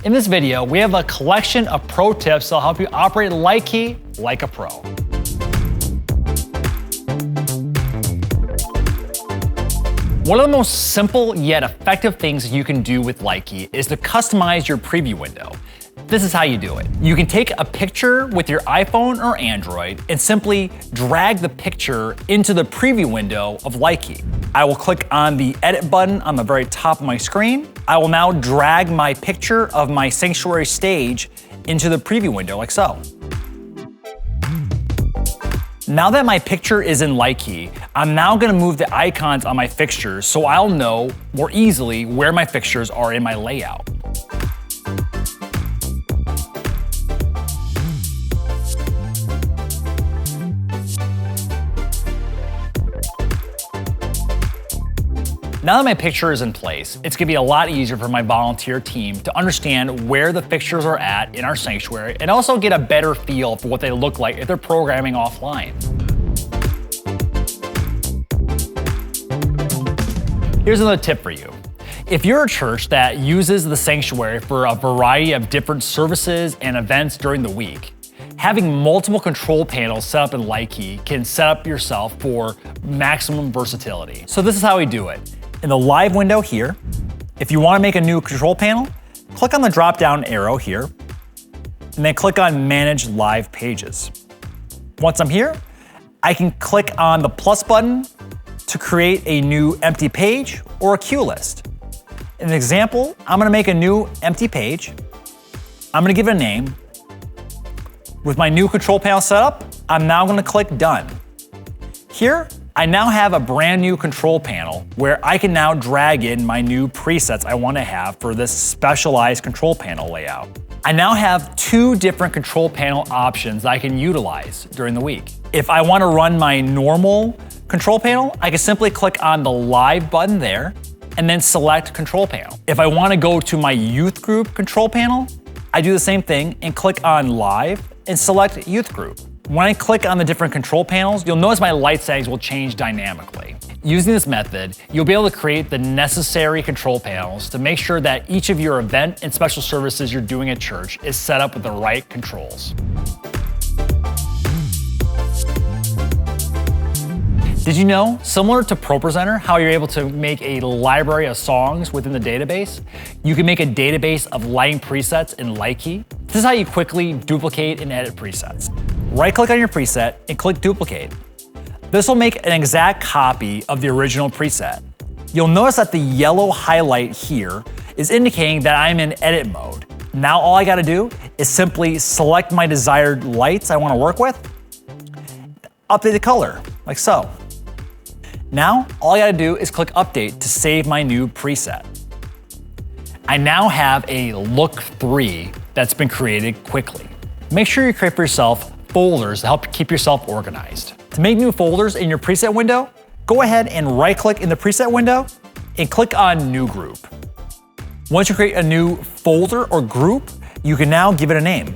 In this video, we have a collection of pro tips that'll help you operate LightKey like a pro. One of the most simple yet effective things you can do with LightKey is to customize your preview window. This is how you do it. You can take a picture with your iPhone or Android and simply drag the picture into the preview window of LightKey. I will click on the edit button on the very top of my screen. I will now drag my picture of my sanctuary stage into the preview window like so. Now that my picture is in LightKey, I'm now gonna move the icons on my fixtures so I'll know more easily where my fixtures are in my layout. Now that my picture is in place, it's gonna be a lot easier for my volunteer team to understand where the fixtures are at in our sanctuary and also get a better feel for what they look like if they're programming offline. Here's another tip for you. If you're a church that uses the sanctuary for a variety of different services and events during the week, having multiple control panels set up in LightKey can set up yourself for maximum versatility. So this is how we do it. In the live window here, if you want to make a new control panel, click on the drop-down arrow here, and then click on Manage Live Pages. Once I'm here, I can click on the plus button to create a new empty page or a queue list. In an example, I'm going to make a new empty page. I'm going to give it a name. With my new control panel set up, I'm now going to click Done. Here, I now have a brand new control panel where I can now drag in my new presets I want to have for this specialized control panel layout. I now have two different control panel options that I can utilize during the week. If I want to run my normal control panel, I can simply click on the live button there and then select control panel. If I want to go to my youth group control panel, I do the same thing and click on live and select youth group. When I click on the different control panels, you'll notice my light settings will change dynamically. Using this method, you'll be able to create the necessary control panels to make sure that each of your event and special services you're doing at church is set up with the right controls. Did you know, similar to ProPresenter, how you're able to make a library of songs within the database, you can make a database of lighting presets in LightKey? This is how you quickly duplicate and edit presets. Right-click on your preset and click Duplicate. This will make an exact copy of the original preset. You'll notice that the yellow highlight here is indicating that I'm in edit mode. Now all I gotta do is simply select my desired lights I wanna work with, update the color, like so. Now, all I gotta do is click Update to save my new preset. I now have a Look 3 that's been created quickly. Make sure you create for yourself folders to help keep yourself organized. To make new folders in your preset window, go ahead and right-click in the preset window and click on New Group. Once you create a new folder or group, you can now give it a name.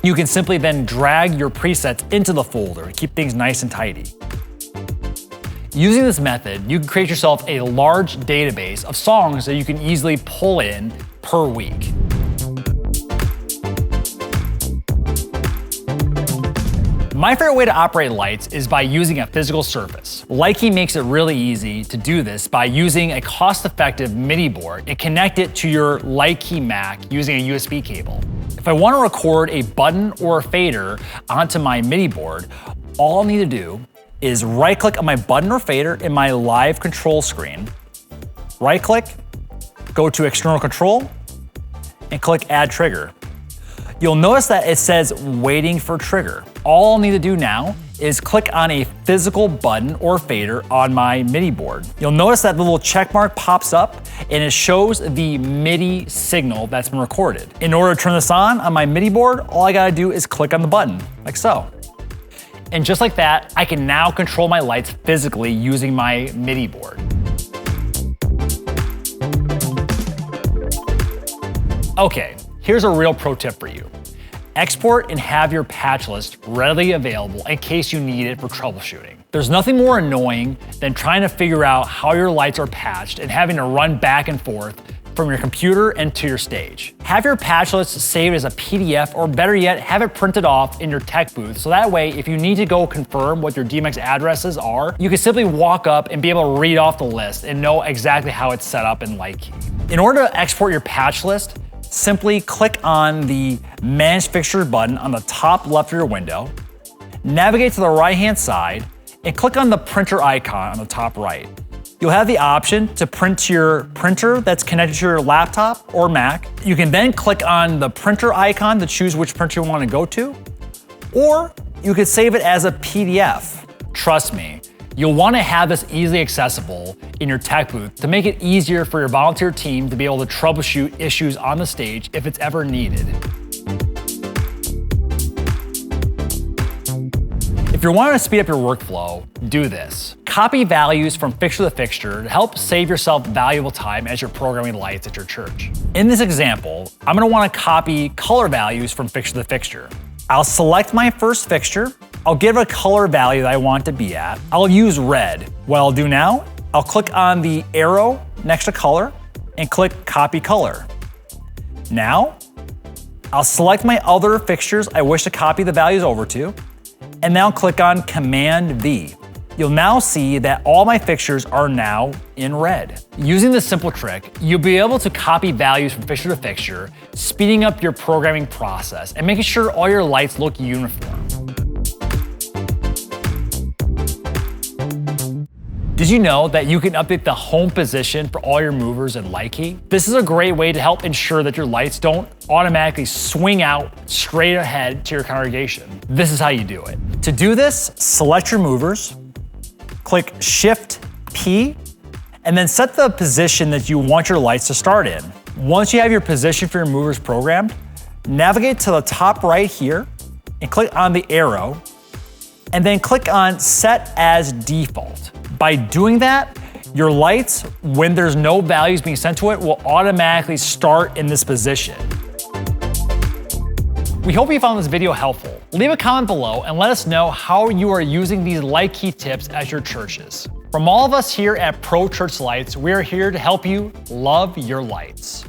You can simply then drag your presets into the folder to keep things nice and tidy. Using this method, you can create yourself a large database of songs that you can easily pull in per week. My favorite way to operate lights is by using a physical surface. LightKey makes it really easy to do this by using a cost-effective MIDI board and connect it to your LightKey Mac using a USB cable. If I want to record a button or a fader onto my MIDI board, all I'll need to do is right-click on my button or fader in my live control screen, right-click, go to External Control, and click Add Trigger. You'll notice that it says Waiting for Trigger. All I'll need to do now is click on a physical button or fader on my MIDI board. You'll notice that the little check mark pops up and it shows the MIDI signal that's been recorded. In order to turn this on my MIDI board, all I gotta do is click on the button, like so. And just like that, I can now control my lights physically using my MIDI board. Okay, here's a real pro tip for you. Export and have your patch list readily available in case you need it for troubleshooting. There's nothing more annoying than trying to figure out how your lights are patched and having to run back and forth from your computer into your stage. Have your patch list saved as a PDF, or better yet, have it printed off in your tech booth, so that way if you need to go confirm what your DMX addresses are, you can simply walk up and be able to read off the list and know exactly how it's set up in LightKey. In order to export your patch list, simply click on the Manage Fixtures button on the top left of your window, navigate to the right-hand side, and click on the printer icon on the top right. You'll have the option to print to your printer that's connected to your laptop or Mac. You can then click on the printer icon to choose which printer you want to go to, or you could save it as a PDF. Trust me, you'll want to have this easily accessible in your tech booth to make it easier for your volunteer team to be able to troubleshoot issues on the stage if it's ever needed. If you're wanting to speed up your workflow, do this. Copy values from fixture to fixture to help save yourself valuable time as you're programming lights at your church. In this example, I'm going to want to copy color values from fixture to fixture. I'll select my first fixture. I'll give a color value that I want to be at. I'll use red. What I'll do now, I'll click on the arrow next to color and click copy color. Now, I'll select my other fixtures I wish to copy the values over to, and now click on Command V. You'll now see that all my fixtures are now in red. Using this simple trick, you'll be able to copy values from fixture to fixture, speeding up your programming process and making sure all your lights look uniform. Did you know that you can update the home position for all your movers in LightKey? This is a great way to help ensure that your lights don't automatically swing out straight ahead to your congregation. This is how you do it. To do this, select your movers, click Shift-P, and then set the position that you want your lights to start in. Once you have your position for your movers programmed, navigate to the top right here and click on the arrow, and then click on Set as Default. By doing that, your lights, when there's no values being sent to it, will automatically start in this position. We hope you found this video helpful. Leave a comment below and let us know how you are using these LightKey tips at your churches. From all of us here at Pro Church Lights, we are here to help you love your lights.